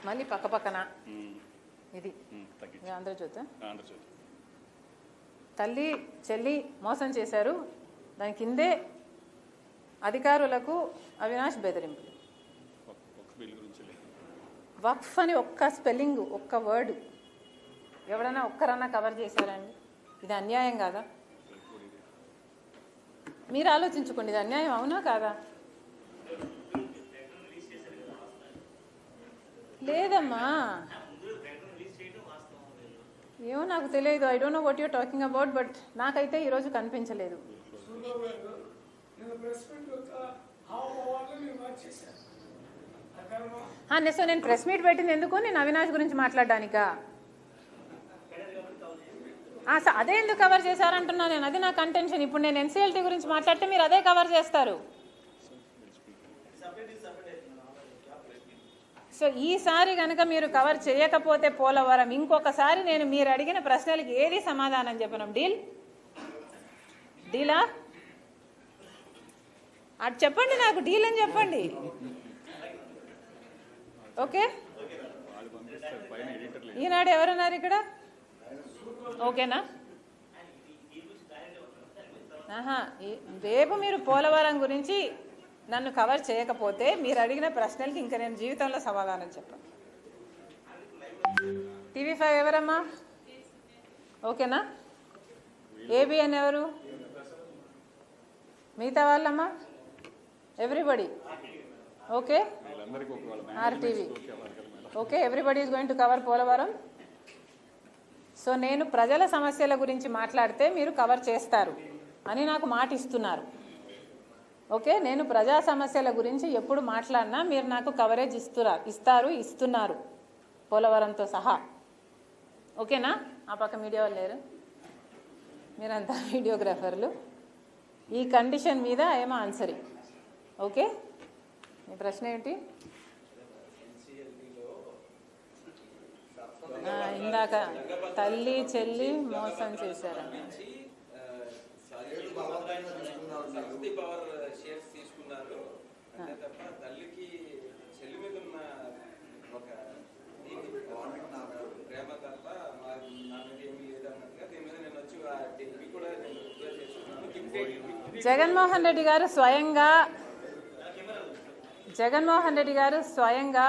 మళ్ళీ పక్క పక్కన ఇది ఆంధ్రజ్యోతి. తల్లి చెల్లి మోసం చేశారు, దాని కిందే అధికారులకు అవినాష్ బెదిరింపులు. వక్ఫ్ అని ఒక్క స్పెల్లింగ్, ఒక్క వర్డ్ ఎవడన్నా ఒక్కరన్నా కవర్ చేశారండి? ఇది అన్యాయం కాదా? మీరు ఆలోచించుకోండి, ఇది అన్యాయం అవునా కాదా? లేదమ్మా, ఏమో నాకు తెలియదు. I don't know what you're talking about, but నాకైతే ఈరోజు కనిపించలేదు. సో నేను ప్రెస్ మీట్ పెట్టింది ఎందుకు? నేను అవినాష్ గురించి మాట్లాడడానికా? అదే ఎందుకు కవర్ చేశారంటున్నా నేను, అది నా కంటెన్షన్. ఇప్పుడు నేను ఎన్సీఎల్టీ గురించి మాట్లాడితే మీరు అదే కవర్ చేస్తారు. సో ఈసారి కనుక మీరు కవర్ చేయకపోతే పోలవరం, ఇంకొకసారి నేను మీరు అడిగిన ప్రశ్నలకి ఏది సమాధానం చెప్పను. డీలా? అటు చెప్పండి, నాకు డీల్ అని చెప్పండి. ఓకే, ఈనాడు ఎవరున్నారు ఇక్కడ? ఓకేనా? రేపు మీరు పోలవరం గురించి నన్ను కవర్ చేయకపోతే మీరు అడిగిన ప్రశ్నలకి ఇంకా నేను జీవితంలో సమాధానం చెప్పాను. TV5 ఎవరమ్మా? ఓకేనా? ABN ఎవరు? మిగతా వాళ్ళమ్మా? Everybody okay? RTV okay? Everybody is going to cover Polavaram. So నేను ప్రజల సమస్యల గురించి మాట్లాడితే మీరు కవర్ చేస్తారు అని నాకు మాట ఇస్తున్నారు. ఓకే, నేను ప్రజా సమస్యల గురించి ఎప్పుడు మాట్లాడినా మీరు నాకు కవరేజ్ ఇస్తున్నారు పోలవరంతో సహా. ఓకేనా? ఆ పక్క మీడియా వాళ్ళు లేరు, మీరంతా వీడియోగ్రాఫర్లు. ఈ కండిషన్ మీద ఏమో ఆన్సరింగ్. ఓకే, మీ ప్రశ్న ఏంటి? ఇందాక తల్లి చెల్లి మోసం చేశారు. జగన్మోహన్ రెడ్డి గారు స్వయంగా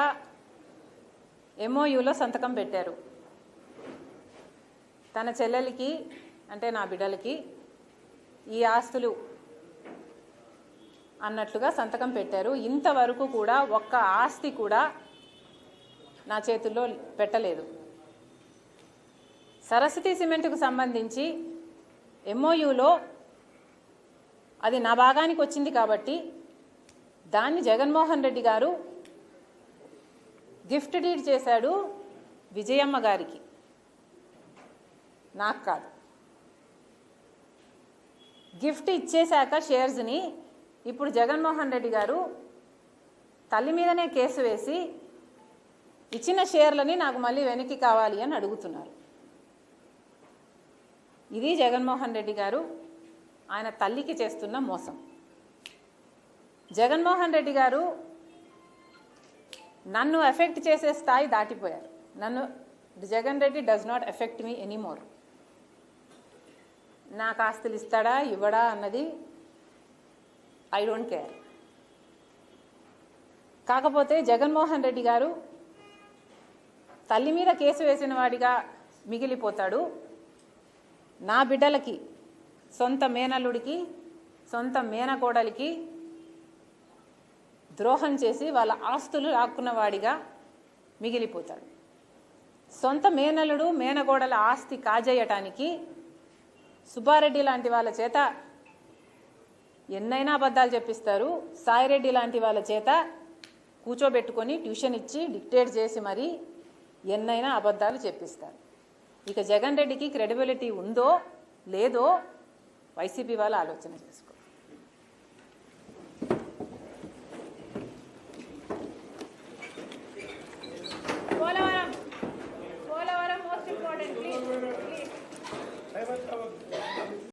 MOUలో సంతకం పెట్టారు. తన చెల్లెలికి, అంటే నా బిడ్డలకి ఈ ఆస్తులు అన్నట్లుగా సంతకం పెట్టారు. ఇంతవరకు కూడా ఒక్క ఆస్తి కూడా నా చేతుల్లో పెట్టలేదు. సరస్వతి సిమెంట్కు సంబంధించి MOUలో అది నా భాగానికి వచ్చింది కాబట్టి దాన్ని జగన్మోహన్ రెడ్డి గారు గిఫ్ట్ డీడ్ చేశాడు విజయమ్మ గారికి, నాకు కాదు. గిఫ్ట్ ఇచ్చేశాక షేర్స్ని ఇప్పుడు జగన్మోహన్ రెడ్డి గారు తల్లి మీదనే కేసు వేసి ఇచ్చిన షేర్లని నాకు మళ్ళీ వెనక్కి కావాలి అని అడుగుతున్నారు. ఇది జగన్మోహన్ రెడ్డి గారు ఆయన తల్లికి చేస్తున్న మోసం. జగన్మోహన్ రెడ్డి గారు నన్ను ఎఫెక్ట్ చేసే స్థాయి దాటిపోయారు. Jagan Reddy does not effect me anymore. నాకు ఆస్తులు ఇస్తాడా ఇవ్వడా అన్నది ఐ డోంట్ కేర్. కాకపోతే జగన్మోహన్ రెడ్డి గారు తల్లి మీద కేసు వేసిన వాడిగా మిగిలిపోతాడు. నా బిడ్డలకి, సొంత మేనల్లుడికి, సొంత మేనకోడలికి ద్రోహం చేసి వాళ్ళ ఆస్తులు లాక్కున్న వాడిగా మిగిలిపోతాడు. సొంత మేనల్లుడు మేనగోడల ఆస్తి కాజేయటానికి సుబ్బారెడ్డి లాంటి వాళ్ళ చేత ఎన్నైనా అబద్ధాలు చెప్పిస్తారు. సాయిరెడ్డి లాంటి వాళ్ళ చేత కూర్చోబెట్టుకొని ట్యూషన్ ఇచ్చి డిక్టేట్ చేసి మరీ ఎన్నైనా అబద్ధాలు చెప్పిస్తారు. ఇక జగన్ రెడ్డికి క్రెడిబిలిటీ ఉందో లేదో వైసీపీ వాళ్ళు ఆలోచన చేసుకో. Polavaram most important.